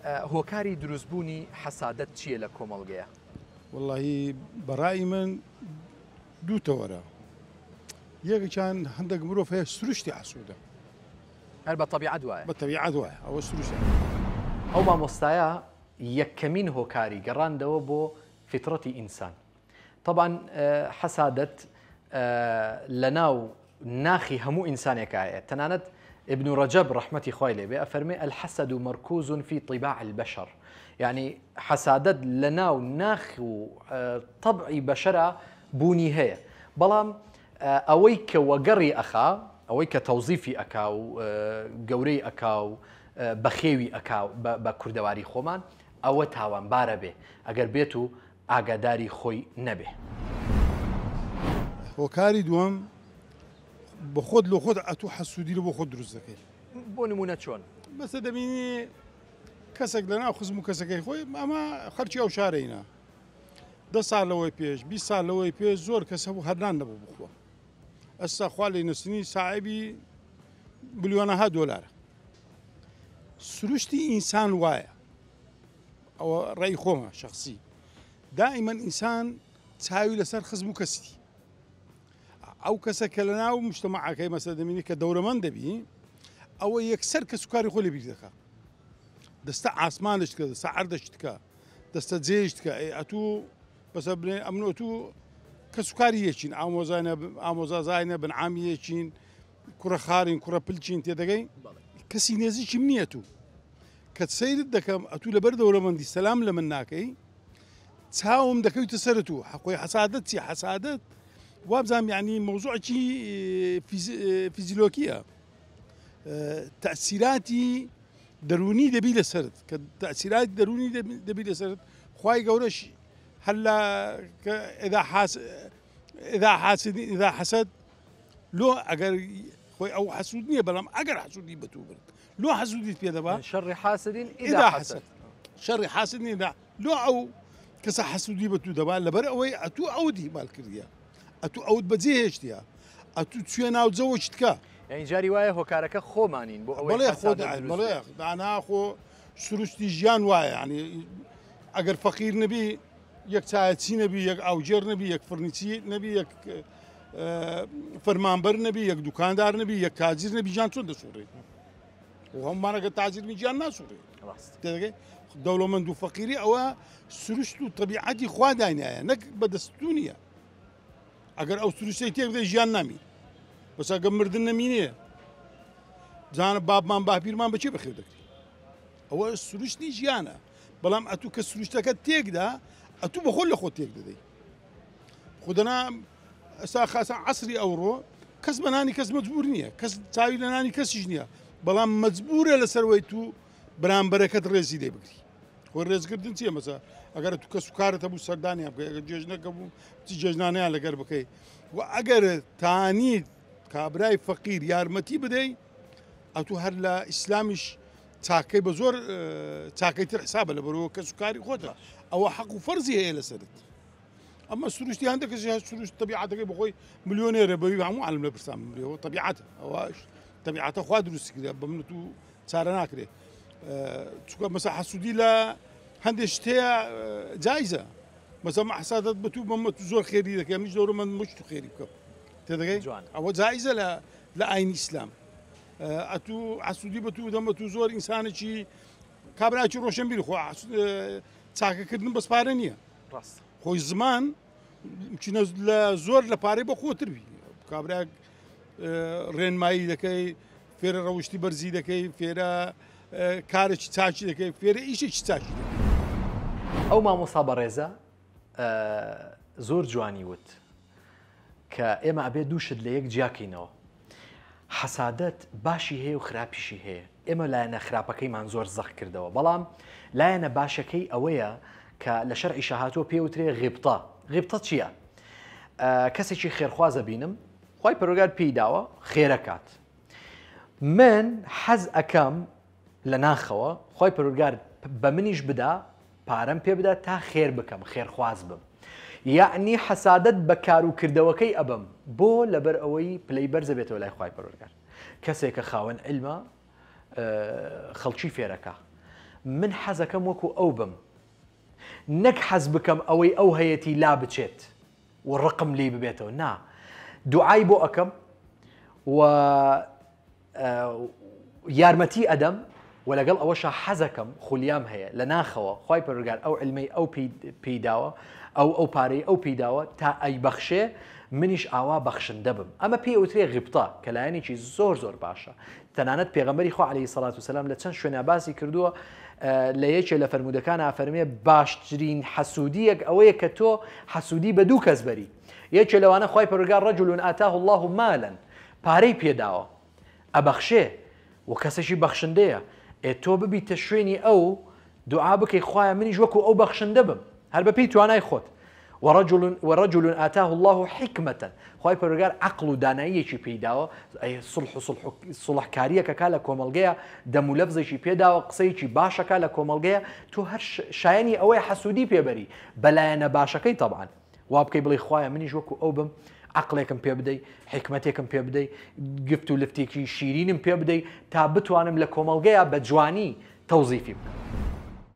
هۆکاری دروستبوونی حەسادەت چییە لە کۆمەڵگەیە؟ والله بەڕای من دوو تەوەرە. یەکێکیان هەندێک مرۆڤ هەیە سروشتی حەسوودە، هەر بە تەبیعەت وایە، بە تەبیعەت وایە ئەوە سروشتە. ئەو مامۆستایە یەکەمین هۆکاری گەڕاندەوە بۆ فیترەتی ئینسان. طبعاً حەسادەت لە ناو ناخی هەموو ئینسانێکایە. تەنانەت ابن رجب رحمەتی خوای لێبێ ئەفەرمێ الحەسەد مرکوز في طباع البشر، يعني حەسادەت لە ناو ناخ و طبعی بەشەرە بوونی هەیە، بەڵام ئەوەی کە وەگەڕی ئەخا، ئەوەی کە تەوزیفی ئەکا و گەورەی ئەکا و بەخێوی ئەکا بە کوردەواری خۆمان، ئەوە تاوانبارە بێ ئەگەر بێت و ئاگاداری خۆی نەبێ. هۆکاری دووەم بە خۆت لە خۆت ئەتوو حەسوودی لە بۆ خۆت دروست دەکەی. بۆ نمونە چۆن؟ بەسە دەبینی کەسێک لە ناو خزم و کەسەکەی خۆی ئەمە خەرچی ئەو شارەینا 10 ساڵ لەوەی پێش 20 ساڵ لەوەی پێش زۆر کەسە بوو هەرنان نەبوو بخۆ. ئەستا خوا لێ نووسنی ساحیبی بلیۆنەها دۆلارە. سروشتی ئینسان وایە، ئەوە ڕێی خۆمە شخصی. دائیمەن ئینسان چاوی لەسەر خزم و کەستی. ئەو کەسە کە لە ناو مجتەمەعەکەی مەسەلەن دەبینی کە دەوڵەمەند دەبی، ئەوە یەکسەر کە سوکاری خۆی لێ بیر دەکات. دەستە ئاسمانش دکە، دەستە عەردەش دکە، دەستە جێش دکە. ئەتوو بەسە بڵێ ئەمنۆ تو کە سوکاری یەکین، ئامۆزازاینە بنعامی یەکین، کوڕە خارین، کوڕە پلچین تێدەگەی، کەسی نێزیکیم نییە تو. کە سەیرت دەکەم ئەتوو لەبەر دەوڵەمەندی سەلام لە من ناکەی، چاوم دەکەویتە سەرت و حەقۆی حەسادەت چی؟ حەسادەت وابزانام یعنی مۆزوعێکی فیزیۆلۆکیە، تەئسیراتی دەرونی دەبی لەسەرت، کە تەئسیراتی دەرونی دەبی لەسەرت. خوای گەورەش هەلا ئیذا حەسەد لۆ ئەگەر خۆی ئەو حەسوود نییە، بەڵام ئەگەر حەسوودی بەتوو برد لۆ حەسوودیت پێ دەبا شەڕی حاسدین ئیذا حەسەد، شەڕی حاسد نیە لۆ ئەو کەسە حەسوودی بەتوو دەبا لەبەر ئەوەی ئەتوو ئەودی مال کردیە، ئەتوو ئەوت بەجێ هێشتیە، ئەتوو توێ ناو جەوەشت بکە. یعنی جاری وایە هۆکارەکە خۆمانین بۆ بەڵێ بەڵێ داناخۆ سروشتی ژیان وایە. ینی ئەگەر فەقیر نەبی، یەک چایەچی نەبی، یەک ئاوجێر نەبی، یەک فڕنیچی نەبی، یەک فەرمانبەر نەبی، یەک دوکاندار نەبی، یەک تاجیر نەبی، ژیان چۆن دەسوڕێت؟ هەمومانەگە تاجیرمی ژیان ناسوڕێت. تێدەگەی دەوڵەمەند و فەقیری ئەوە سروشت و تەبیعەتی خوا داینایە، نەک بەدەستوو نییە. ئەگەر ئەو سروشتەی تێک بدەی ژیان نامی، بەس ئەگە مردن نەمینێ بزانە بابمان باپیرمان بەچێ بەخێو دەکرێت. ئەوە سروشتی ژیانە، بەڵام ئەتوو کە سروشتەکە تێکدا ئەتوو بەخۆ لە خۆ تێک دەدەی. خودەنا ئەستا خاسە عەسری ئەوڕۆ کەس بە نانی کەس مەجبور نییە، کەس چاوی لە نانی کەسیش نییە، بەڵام مەجبورە لەسەرەوەی تو بەرامبەرەکەت ڕێزی لێ بگری. خۆی ڕێزگردن چییە؟ مەسا ئەگەر تو کە سوکارت هەبوو سەردانیان بکەی، ئەگەر جێژنەکە بوو چی جێژنانەیان لەگەر بکەی، و ئەگەر تانیت کابرای فەقیر یارمەتی بدەی، ئەتوو هەر لە ئیسلامیش چاکەی بە زۆر چاکەیتر حسابە لە بەرەوە کە سوکاری خۆتە، ئەوە حەق و فەرزی هەیە لەسەرت. ئەمە سروشتی هەندێکەکەش سروشت تەبیعەتەکەی بەخۆی ملیۆنێرە بەوی هەموو عالم لە پرسان بمرێەوە تەبیعەتە، ئەوەش تەبیعەتە خوا دروستی کردە بە منت و چارە ناکرێت. چونکە مەسا حەسوودی لە هەندێک شتەیە جایزە، مەسا حەسادەت بەتوو بەمە تو زۆر خێری دەکەی، منیش دەوڕە من مشت و خێری بکەم، تێدەگەی ئەوە جایزە لە ئاینی ئیسلام. ئەتوو حەسوودی بەتوو دەمە تو زۆر ئینسانێکی کابراکی ڕۆشنبیر خۆ چاکەکردن بەسپارە نییە. خۆی زمان لە زۆر لە پارەی بە خۆتربی، کابراک ڕێنمایی دەکەی، فێرە ڕەوشتی بەرزی دەکەی، فێرە کارێکی چاچی دەکەی، فێرە ئیشێکی چاچی دەکەی. ئەو مامۆستا بەڕێزە زۆر جوانی وت کە ئێمە ئەبێ دووشت لە یەک جیاکەینەوە. حەسادەت باشی هەیە و خراپیشی هەیە. ئێمە لایەنە خراپەکەیمان زۆر زەخ کردەوە، بەڵام لایەنە باشەکەی ئەوەیە کە لە شەرعی شەهاتۆ پێوترێ غیبتە. غیبتە چییە؟ کەسێکی خێرخوازە بینم، خوای پەروەردگار پێی داوە خێرەکات، من حەز ئەکەم لە ناخەوە خوای پەروەردگار بە منیش بدا، پارەم پێ بدات تا خێر بکەم، خێرخواز بم. یعنی حەسادەت بە کار و کردەوەکەی ئەبم بۆ لەبەر ئەوەی پلەی بەرزە بێتەوە لای خوای پەروەردگار. کەسێک کە خاوەن عیلمە خەڵکی فێرەکە، من حەزەکەم وەکو ئەو بم نەک حەز بکەم ئەوەی ئەو هەیەی لا بچێت و ڕقم لێ ببێتەوە نا دوعای بۆ ئەەکەم و یارمەتی ئەدەم و لەگەڵ ئەوەشە حەزەکەم خولیام هەیە لە ناخەوە خی پەروەردگار ئەو علمەی ئەو پێیداوە ئەو پارەی ئەو پێیداوە تا ئەی بەخشێ منیش ئاوا بەخشندە بم ئەمە پێی ئوترێ غیبتە کە لایەنێکی زۆر زۆر باشە تەنانەت پێغەمبەری خوا عەلەیهی سەڵات وسەلام لە چەند شوێنە باسی کردووە لە یەکێ لە فەرمودەکان ئافەرمێ باشترین حەسوودیەک ئەوەیە کە تۆ حەسوودی بە دوو کەس بەری یەکێ لەوانە خی پەروەردگار ڕەجولون ئاتاه الله مالا پارەی پێداوە ئەبەخشێ و کەسێکی بەخشندەیە تۆ ببیتە شوێنی ئەو دوعا بکەی خوایە منیش وەکو ئەو بەخشندە بم هەر بە پێی توانای خۆت ورجل آتاه الله حكمة خواهی پەروەردگار عقل و داناییەکی پێداوە سڵحکاریەکە کا لە کۆمەڵگەیە دەمولەفزێکی پێداوە قسەیەکی باشەکە لە کۆمەڵگەیە تۆ هەر شایانی ئەوەی حەسوودی پێبەری بەلایەنە باشەکەی طبعاً وا بکەی بڵێ خوایە منیش وەکو ئەو بم عقلێکم پێ بدەی حکمتێکم پێ بدەی گفت و لفتێکی شیرینم پێ بدەی تا بتوانم لە کۆمەڵگەیە بە جوانی تەوزیفی بکەم